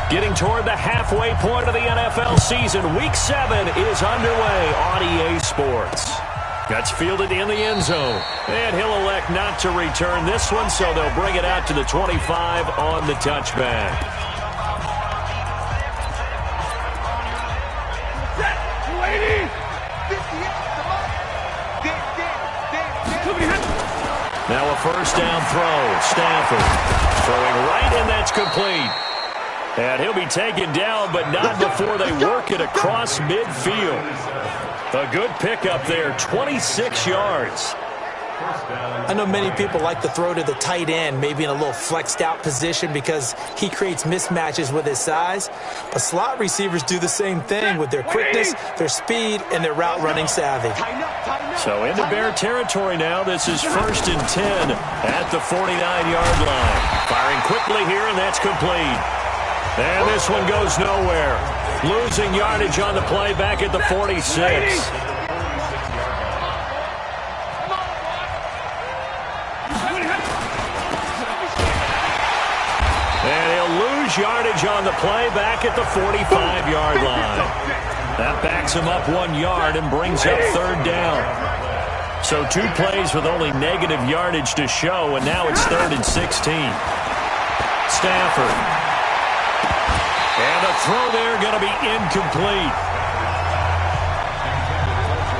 Getting toward the halfway point of the NFL season, Week 7 is underway on EA Sports. That's fielded in the end zone, and he'll elect not to return this one, so they'll bring it out to the 25 on the touchback. Now a first down throw. Stafford throwing right, and that's complete. And he'll be taken down, but not before they work it across midfield. A good pickup there, 26 yards. I know many people like to throw to the tight end, maybe in a little flexed out position because he creates mismatches with his size. But slot receivers do the same thing with their quickness, their speed, and their route running savvy. So into Bear territory now. This is 1st and 10 at the 49-yard line. Firing quickly here, and that's complete. And this one goes nowhere. Losing yardage on the play back at the 46. And he'll lose yardage on the play back at the 45-yard line. That backs him up 1 yard and brings up 3rd down. So 2 plays with only negative yardage to show, and now it's 3rd and 16. Stafford. And the throw there going to be incomplete.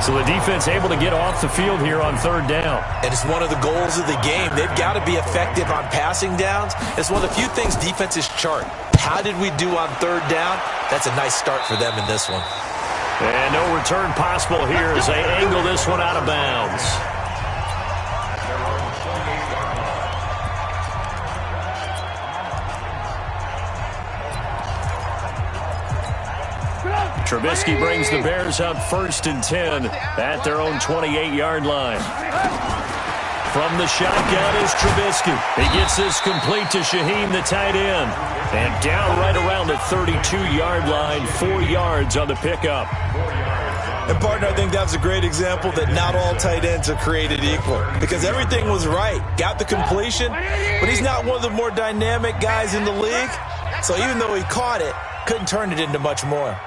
So the defense able to get off the field here on 3rd down. And it's one of the goals of the game. They've got to be effective on passing downs. It's one of the few things defenses chart. How did we do on 3rd down? That's a nice start for them in this one. And no return possible here as they angle this one out of bounds. Trubisky brings the Bears up 1st and 10 at their own 28-yard line. From the shotgun is Trubisky. He gets this complete to Shaheen, the tight end. And down right around the 32-yard line, 4 yards on the pickup. And, partner, I think that was a great example that not all tight ends are created equal. Because everything was right. Got the completion, but he's not one of the more dynamic guys in the league. So even though he caught it, couldn't turn it into much more.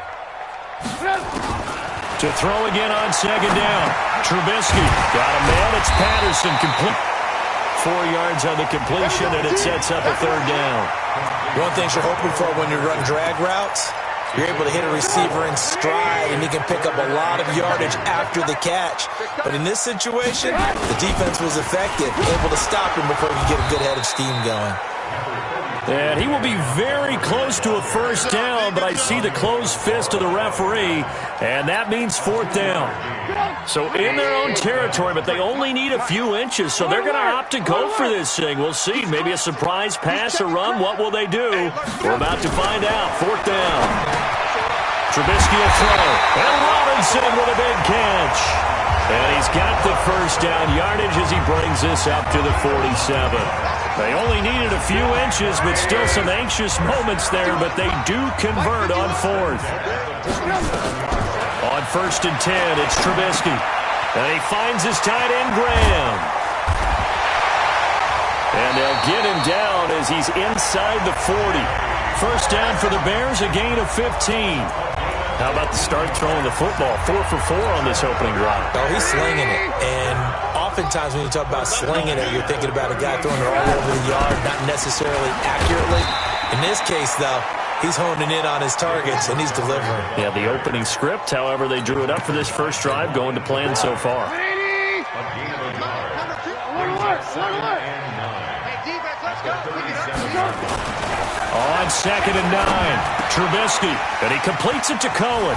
To throw again on 2nd down. Trubisky got a man. It's Patterson complete. 4 yards on the completion, and it sets up a 3rd down. One thing you're hoping for when you run drag routes, you're able to hit a receiver in stride, and he can pick up a lot of yardage after the catch. But in this situation, the defense was effective, able to stop him before he could get a good head of steam going. And he will be very close to a 1st down, but I see the closed fist of the referee, and that means 4th down. So in their own territory, but they only need a few inches, so they're going to opt to go for this thing. We'll see. Maybe a surprise pass or run. What will they do? We're about to find out. 4th down. Trubisky will throw. And Robinson with a big catch. And he's got the 1st down yardage as he brings this up to the 47. They only needed a few inches, but still some anxious moments there, but they do convert on 4th. On 1st and 10, it's Trubisky. And he finds his tight end, Graham. And they'll get him down as he's inside the 40. 1st down for the Bears, a gain of 15. How about the start throwing the football? 4 for 4 on this opening drive. Oh, he's slinging it. And oftentimes when you talk about slinging it, you're thinking about a guy throwing it all over the yard, not necessarily accurately. In this case, though, he's honing in on his targets, and he's delivering. Yeah, the opening script, however, they drew it up for this first drive, going to plan so far. On 2nd and 9, Trubisky, and he completes it to Cohen.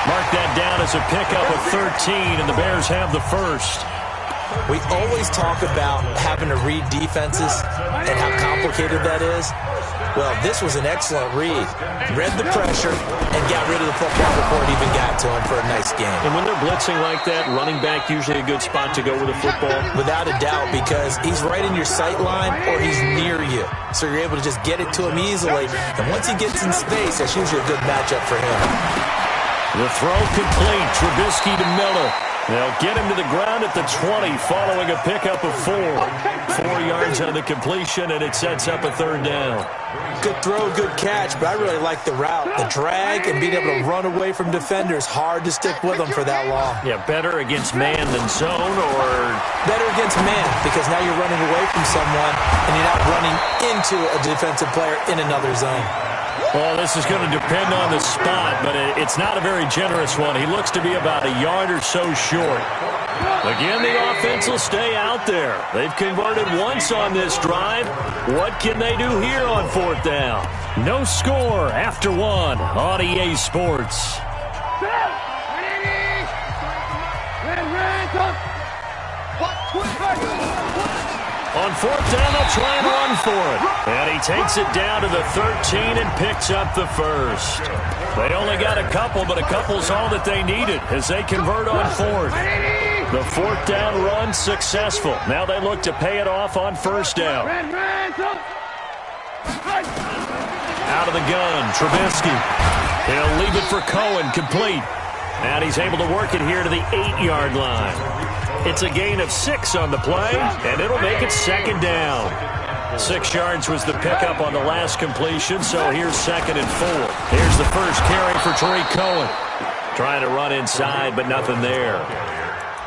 Mark that down as a pickup of 13, and the Bears have the 1st. We always talk about having to read defenses and how complicated that is. Well, this was an excellent read. Read the pressure and got rid of the football before it even got to him for a nice game. And when they're blitzing like that, running back usually a good spot to go with a football? Without a doubt, because he's right in your sight line or he's near you. So you're able to just get it to him easily. And once he gets in space, that's usually a good matchup for him. The throw complete. Trubisky to Miller. They'll get him to the ground at the 20 following a pickup of 4. 4 yards on the completion, and it sets up a third down. Good throw, good catch, but I really like the route. The drag and being able to run away from defenders, hard to stick with them for that long. Yeah, better against man than zone, or? Better against man, because now you're running away from someone and you're not running into a defensive player in another zone. Well, this is going to depend on the spot, but it's not a very generous one. He looks to be about a yard or so short. Again, the offense will stay out there. They've converted once on this drive. What can they do here on 4th down? No score after 1 on EA Sports. On 4th down, they'll try and run for it. And he takes it down to the 13 and picks up the first. They only got a couple, but a couple's all that they needed as they convert on 4th. The 4th down run successful. Now they look to pay it off on 1st down. Out of the gun, Trubisky. He'll leave it for Cohen, complete. And he's able to work it here to the 8-yard line. It's a gain of 6 on the play, and it'll make it 2nd down. 6 yards was the pickup on the last completion, so here's 2nd and 4. Here's the first carry for Tariq Cohen. Trying to run inside, but nothing there.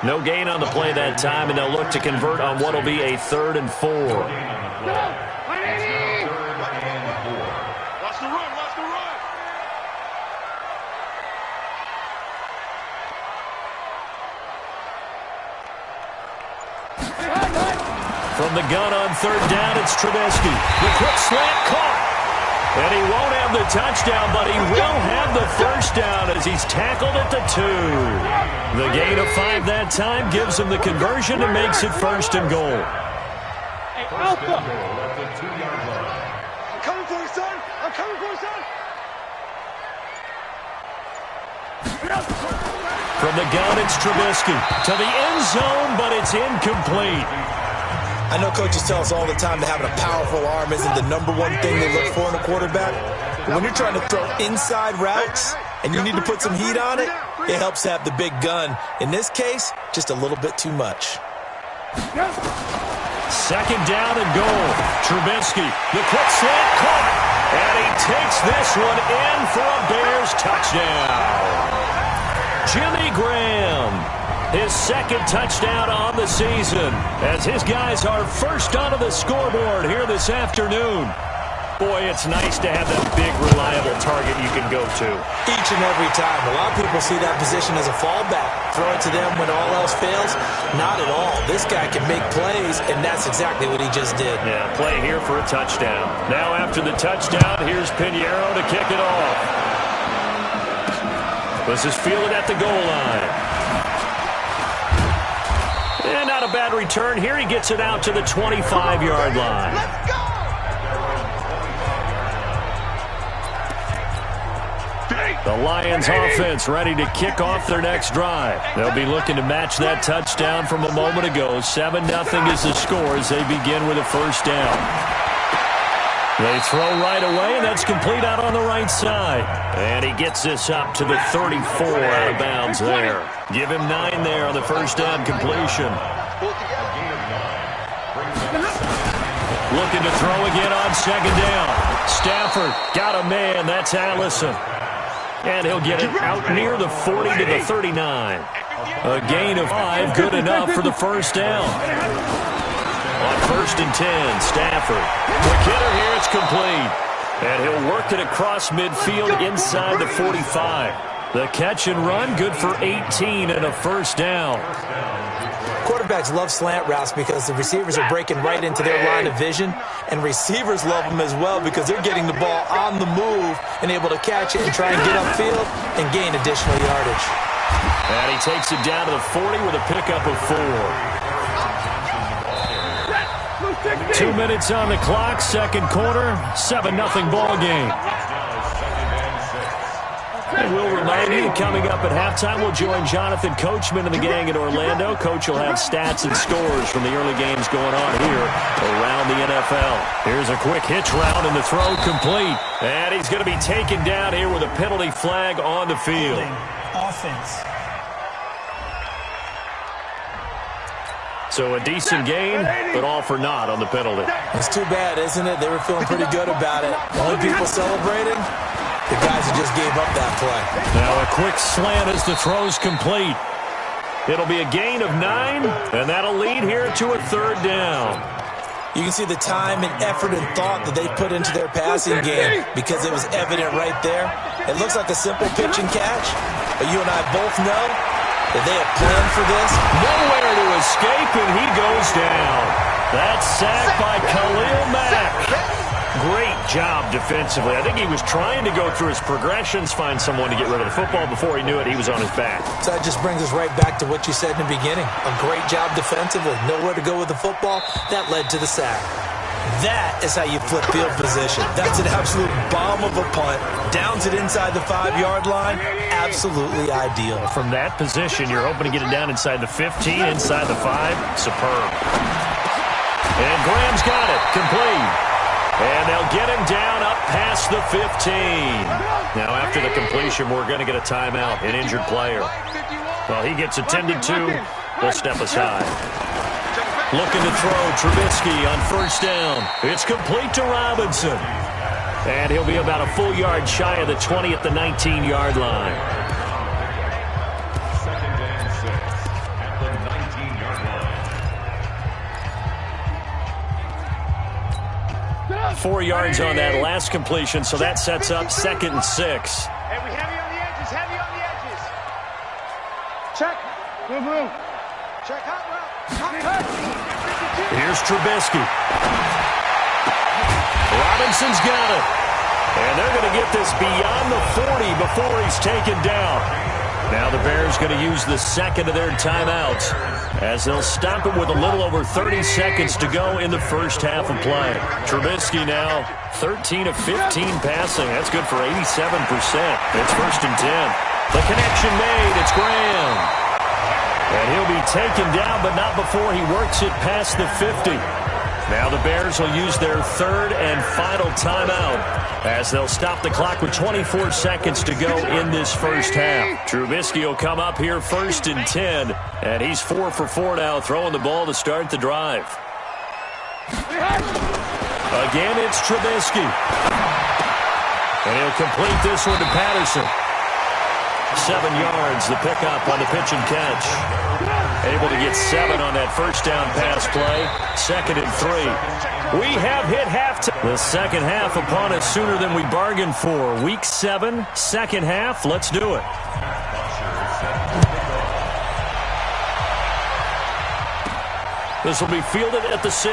No gain on the play that time, and they'll look to convert on what will be a 3rd and 4. From the gun on 3rd down, it's Trubisky. The quick slant caught. And he won't have the touchdown, but he will have the first down as he's tackled at the 2. The gain of 5 that time gives him the conversion and makes it 1st and goal. Hey, Alpha! I'm coming for you, son! I'm coming for you, son! From the gun, it's Trubisky. To the end zone, but it's incomplete. I know coaches tell us all the time that having a powerful arm isn't the #1 thing they look for in a quarterback. But when you're trying to throw inside routes and you need to put some heat on it, it helps to have the big gun. In this case, just a little bit too much. 2nd down and goal. Trubisky, the quick slant caught. And he takes this one in for a Bears touchdown. Jimmy Graham, his 2nd touchdown on the season, as his guys are first onto the scoreboard here this afternoon. Boy, it's nice to have that big, reliable target you can go to. Each and every time. A lot of people see that position as a fallback. Throw it to them when all else fails. Not at all. This guy can make plays, and that's exactly what he just did. Yeah, play here for a touchdown. Now after the touchdown, here's Pinheiro to kick it off. This is fielded at the goal line. And not a bad return here. He gets it out to the 25-yard line. Let's go! The Lions offense ready to kick off their next drive. They'll be looking to match that touchdown from a moment ago. 7-0 is the score as they begin with a first down. They throw right away, and that's complete out on the right side. And he gets this up to the 34 out of bounds there. Give him 9 there on the first down completion. Looking to throw again on 2nd down. Stafford got a man. That's Allison. And he'll get it out near the 40 to the 39. A gain of 5, good enough for the first down. On 1st and 10, Stafford. The hitter here, it's complete. And he'll work it across midfield inside the 45. The catch and run, good for 18 and a first down. Quarterbacks love slant routes because the receivers are breaking right into their line of vision, and receivers love them as well because they're getting the ball on the move and able to catch it and try and get upfield and gain additional yardage. And he takes it down to the 40 with a pickup of 4. 2 minutes on the clock, second quarter, 7-0 ball game. And we'll remind you, coming up at halftime, we'll join Jonathan Coachman and the gang in Orlando. Coach will have stats and scores from the early games going on here around the NFL. Here's a quick hitch route, and the throw complete. And he's going to be taken down here with a penalty flag on the field. Offense. So a decent gain, but all for naught on the penalty. It's too bad, isn't it? They were feeling pretty good about it. Only people celebrating, the guys who just gave up that play. Now a quick slant as the throw's complete. It'll be a gain of 9, and that'll lead here to a 3rd down. You can see the time and effort and thought that they put into their passing game because it was evident right there. It looks like a simple pitch and catch, but you and I both know that they have planned for this. Nowhere to escape, and he goes down. That's sacked by Khalil Mack. Great job defensively. I think he was trying to go through his progressions, find someone to get rid of the football. Before he knew it, he was on his back. So that just brings us right back to what you said in the beginning. A great job defensively. Nowhere to go with the football. That led to the sack. That is how you flip field position. That's an absolute bomb of a punt. Downs it inside the 5-yard line. Absolutely ideal. From that position, you're hoping to get it down inside the 15, inside the 5. Superb. And Graham's got it. Complete. And they'll get him down up past the 15. Now, after the completion, we're going to get a timeout, an injured player. Well, he gets attended to. We'll step aside. Looking to throw, Trubisky on 1st down. It's complete to Robinson. And he'll be about a full yard shy of the 20 at the 19-yard line. 4 yards on that last completion, so that sets up 2nd and 6. Heavy on the edges, heavy on the edges. Check. Move, move. Check hot route. Here's Trubisky. Robinson's got it. And they're going to get this beyond the 40 before he's taken down. Now the Bears going to use the 2nd of their timeouts as they'll stop it with a little over 30 seconds to go in the first half of play. Trubisky now 13 of 15 passing. That's good for 87%. It's 1st and 10. The connection made. It's Graham. And he'll be taken down, but not before he works it past the 50. Now the Bears will use their 3rd and final timeout as they'll stop the clock with 24 seconds to go in this first half. Trubisky will come up here 1st and 10, and he's 4 for 4 now, throwing the ball to start the drive. Again, it's Trubisky. And he'll complete this one to Patterson. 7 yards, the pickup on the pitch and catch. Able to get 7 on that 1st down pass play. 2nd and 3. We have hit halftime. The second half upon us sooner than we bargained for. Week 7, second half. Let's do it. This will be fielded at the 6.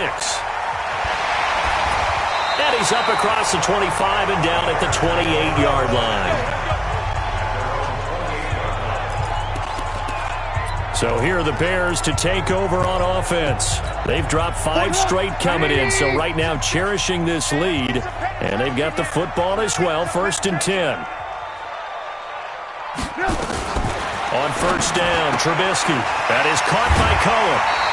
And he's up across the 25 and down at the 28-yard line. So here are the Bears to take over on offense. They've dropped 5 straight coming in, so right now cherishing this lead. And they've got the football as well, 1st and 10. On 1st down, Trubisky. That is caught by Cohen.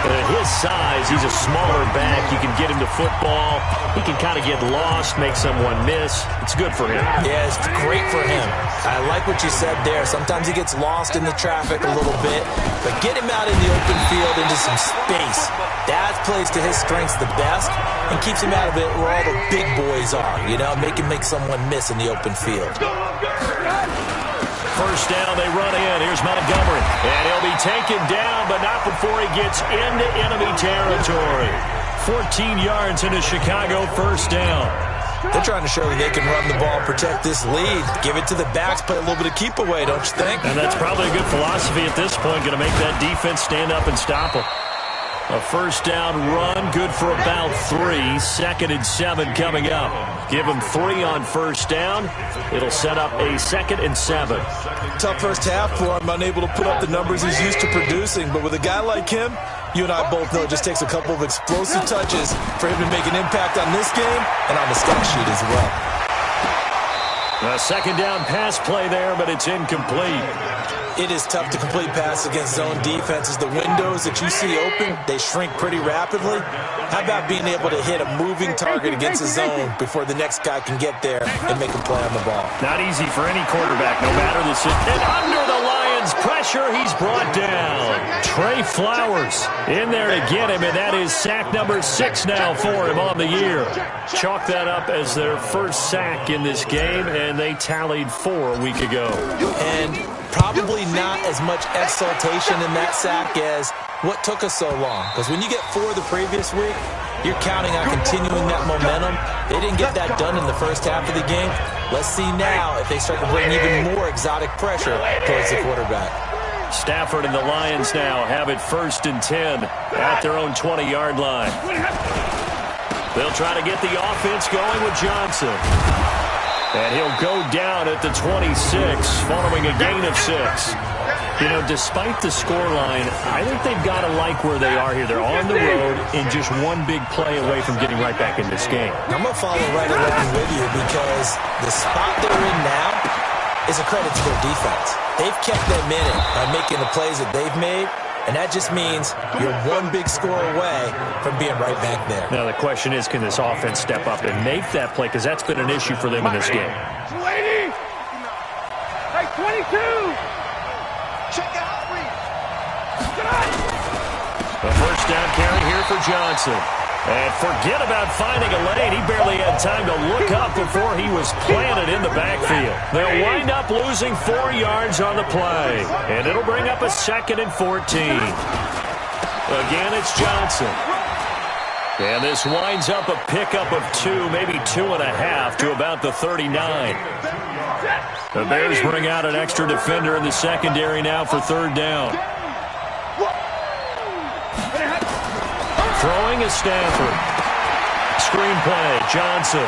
At his size, he's a smaller back. You can get him to football. He can kind of get lost, make someone miss. It's good for him. Yeah, it's great for him. I like what you said there. Sometimes he gets lost in the traffic a little bit, but get him out in the open field into some space. That plays to his strengths the best and keeps him out of it where all the big boys are, you know, make someone miss in the open field. 1st down, they run in. Here's Montgomery. And he'll be taken down, but not before he gets into enemy territory. 14 yards into Chicago, 1st down. They're trying to show that they can run the ball, protect this lead. Give it to the backs, play a little bit of keep away, don't you think? And that's probably a good philosophy at this point, going to make that defense stand up and stop them. A 1st down run, good for about 3. 2nd and 7 coming up. Give him 3 on 1st down. It'll set up a 2nd and 7. Tough first half for him, unable to put up the numbers he's used to producing. But with a guy like him, you and I both know it just takes a couple of explosive touches for him to make an impact on this game and on the stat sheet as well. A 2nd down pass play there, but it's incomplete. It is tough to complete passes against zone defenses. The windows that you see open, they shrink pretty rapidly. How about being able to hit a moving target against a zone before the next guy can get there and make a play on the ball? Not easy for any quarterback, no matter the situation. And under the Lions' pressure. pressure. He's brought down. Trey Flowers in there to get him, and that is sack number 6 now for him on the year. Chalk that up as their first sack in this game, and they tallied 4 a week ago. And probably not as much exultation in that sack as what took us so long. Because when you get 4 the previous week, you're counting on continuing that momentum. They didn't get that done in the first half of the game. Let's see now if they start to bring even more exotic pressure towards the quarterback. Stafford and the Lions now have it 1st and 10 at their own 20-yard line. They'll try to get the offense going with Johnson. And he'll go down at the 26 following a gain of 6. You know, despite the scoreline, I think they've got to like where they are here. They're on the road and just one big play away from getting right back in this game. I'm going to follow right along with you because the spot they're in now is a credit to their defense. They've kept them in it by making the plays that they've made, and that just means you're one big score away from being right back there. Now the question is, can this offense step up and make that play? Because that's been an issue for them in this game. 280! Hey, 22! Check out, the first down carry here for Johnson. And forget about finding a lane. He barely had time to look up before he was planted in the backfield. They'll wind up losing 4 yards on the play. And it'll bring up a 2nd and 14. Again, it's Johnson. And this winds up a pickup of 2, maybe 2.5 to about the 39. The Bears bring out an extra defender in the secondary now for 3rd down. Throwing is Stafford. Screen play, Johnson.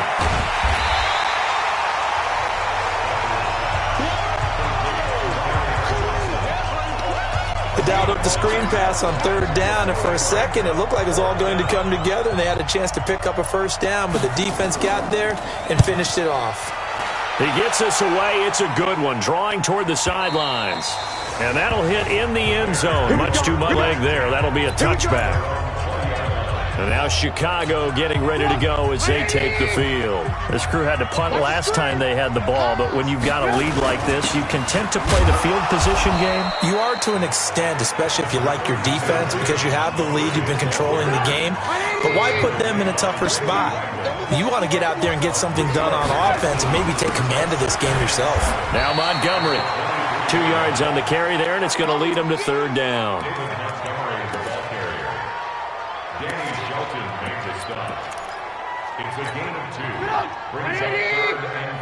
They dialed up the screen pass on 3rd down, and for a second it looked like it was all going to come together, and they had a chance to pick up a 1st down, but the defense got there and finished it off. He gets us away. It's a good one, drawing toward the sidelines. And that'll hit in the end zone. Much too much leg there. That'll be a touchback. And now Chicago getting ready to go as they take the field. This crew had to punt last time they had the ball, but when you've got a lead like this, you content to play the field position game? You are to an extent, especially if you like your defense, because you have the lead, you've been controlling the game. But why put them in a tougher spot? You want to get out there and get something done on offense and maybe take command of this game yourself. Now Montgomery. 2 yards on the carry there, and it's going to lead them to 3rd down. It's a gain of 2. Brings up 3rd and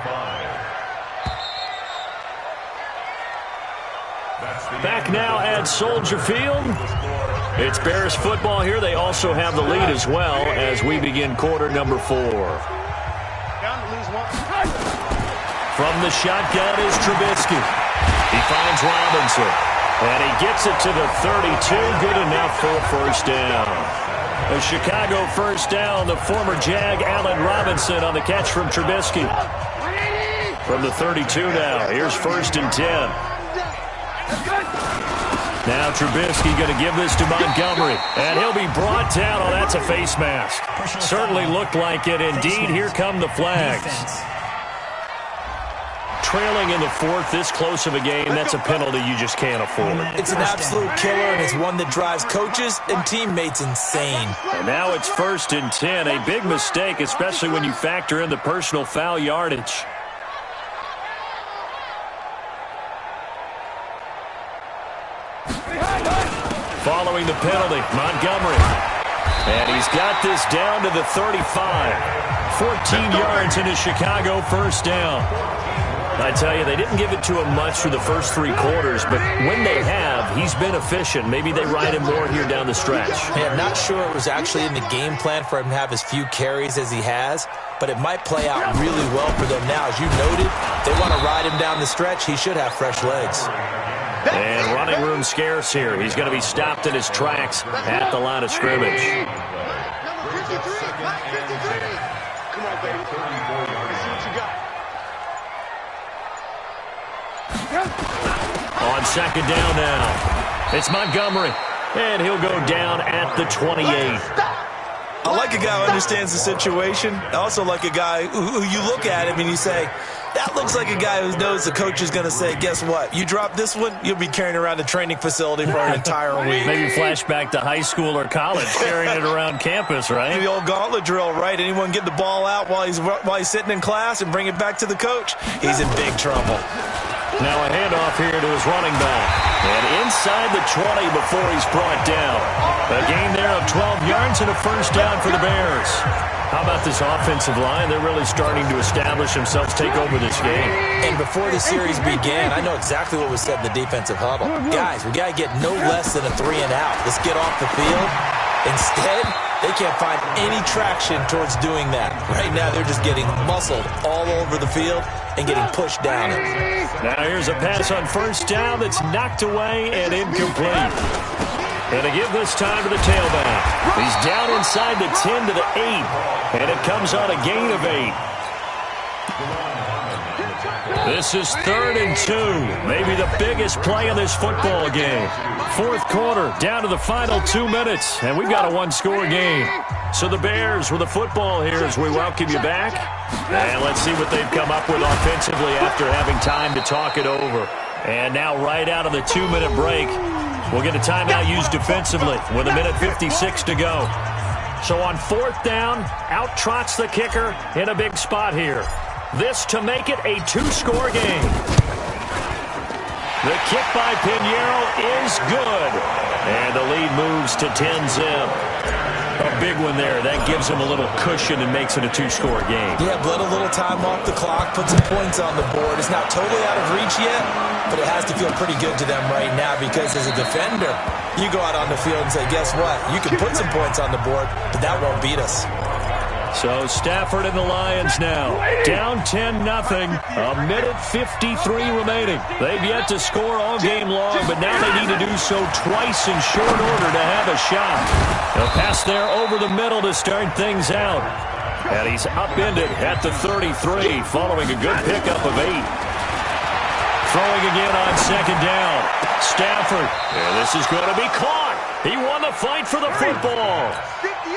5. Back now at Soldier Field. It's Bears football here. They also have the lead as well as we begin quarter number 4. From the shotgun is Trubisky. He finds Robinson. And he gets it to the 32. Good enough for a 1st down. A Chicago 1st down. The former Jag, Allen Robinson, on the catch from Trubisky. From the 32 now. Here's 1st and 10. Now Trubisky going to give this to Montgomery. And he'll be brought down. Oh, that's a face mask. Certainly looked like it. Indeed, here come the flags. Trailing in the 4th, this close of a game, that's a penalty you just can't afford. It's an absolute killer, and it's one that drives coaches and teammates insane. And now it's 1st and 10. A big mistake, especially when you factor in the personal foul yardage. Following the penalty, Montgomery. And he's got this down to the 35. 14 yards in a Chicago 1st down. I tell you, they didn't give it to him much for the first 3 quarters, but when they have, he's been efficient. Maybe they ride him more here down the stretch. Yeah, I'm not sure it was actually in the game plan for him to have as few carries as he has, but it might play out really well for them now. As you noted, they want to ride him down the stretch. He should have fresh legs. And running room scarce here. He's going to be stopped in his tracks at the line of scrimmage. Number 53, 53. Come on, baby. See what you got. On 2nd down now. It's Montgomery. And he'll go down at the 28. I like a guy who understands the situation. I also like a guy who you look at him and you say, that looks like a guy who knows the coach is going to say, guess what? You drop this one, you'll be carrying around a training facility for an entire week. Maybe flashback to high school or college, carrying it around campus, right? The old gauntlet drill, right? Anyone get the ball out while he's sitting in class and bring it back to the coach? He's in big trouble. Now a handoff here to his running back. And inside the 20 before he's brought down. A gain there of 12 yards and a first down for the Bears. How about this offensive line? They're really starting to establish themselves, take over this game. And before the series began, I know exactly what was said in the defensive huddle. Guys, we got to get no less than a 3-and-out. Let's get off the field. Instead, they can't find any traction towards doing that. Right now, they're just getting muscled all over the field and getting pushed down. Now here's a pass on first down that's knocked away and incomplete. And to give this time to the tailback. He's down inside the 10 to the 8. And it comes on a gain of 8. This is 3rd and 2. Maybe the biggest play in this football game. Fourth quarter, down to the final 2 minutes. And we've got a one-score game. So the Bears with the football here as we welcome you back. And let's see what they've come up with offensively after having time to talk it over. And now right out of the 2-minute break, we'll get a timeout used defensively with 1:56 to go. So on 4th down, out trots the kicker in a big spot here. This to make it a 2-score game. The kick by Pinheiro is good. And the lead moves to 10-zip. A big one there. That gives him a little cushion and makes it a 2-score game. Yeah, bled a little time off the clock, put some points on the board. It's not totally out of reach yet, but it has to feel pretty good to them right now because as a defender, you go out on the field and say, guess what? You can put some points on the board, but that won't beat us. So Stafford and the Lions now down 10-0. 1:53 remaining. They've yet to score all game long, but now they need to do so twice in short order to have a shot. A pass there over the middle to start things out. And he's upended at the 33 following a good pickup of 8. Throwing again on 2nd down. Stafford. And this is going to be caught. He won the fight for the football.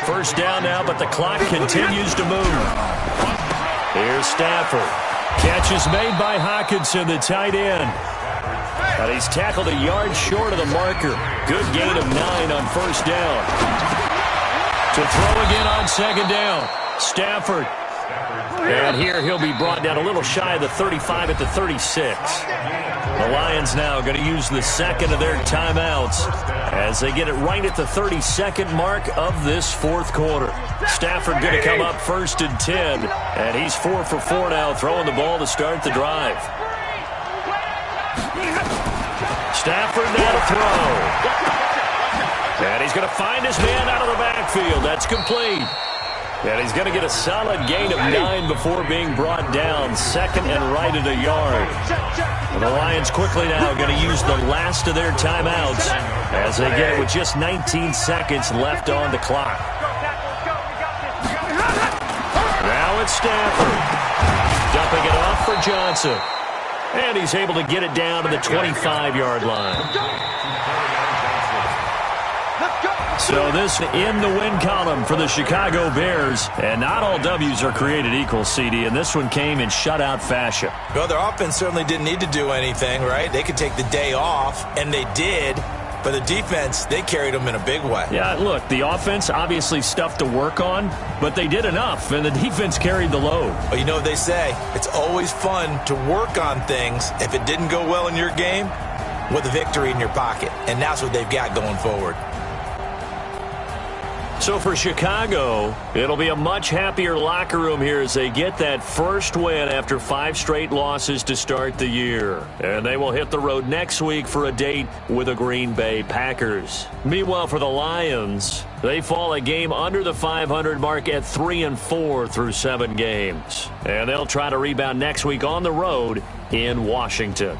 First down now, but the clock continues to move. Here's Stafford. Catch is made by Hockenson, the tight end. And he's tackled a yard short of the marker. Good gain of 9 on first down. To throw again on 2nd down. Stafford. And here he'll be brought down a little shy of the 35 at the 36. The Lions now going to use the second of their timeouts as they get it right at the 32nd mark of this fourth quarter. Stafford going to come up 1st and 10, and he's 4 for 4 now, throwing the ball to start the drive. Stafford now to throw. And he's going to find his man out of the backfield. That's complete. And he's going to get a solid gain of 9 before being brought down. 2nd and right at a yard. And the Lions quickly now going to use the last of their timeouts as they get it with just 19 seconds left on the clock. Now it's Stafford. Dumping it off for Johnson. And he's able to get it down to the 25-yard line. So this in the win column for the Chicago Bears. And not all W's are created equal, CD, and this one came in shutout fashion. Well, their offense certainly didn't need to do anything, right? They could take the day off, and they did. But the defense, they carried them in a big way. Yeah, look, the offense, obviously stuff to work on, but they did enough, and the defense carried the load. Well, you know what they say. It's always fun to work on things if it didn't go well in your game with a victory in your pocket. And that's what they've got going forward. So for Chicago, it'll be a much happier locker room here as they get that first win after 5 straight losses to start the year. And they will hit the road next week for a date with the Green Bay Packers. Meanwhile, for the Lions, they fall a game under the 500 mark at 3-4 through 7 games. And they'll try to rebound next week on the road in Washington.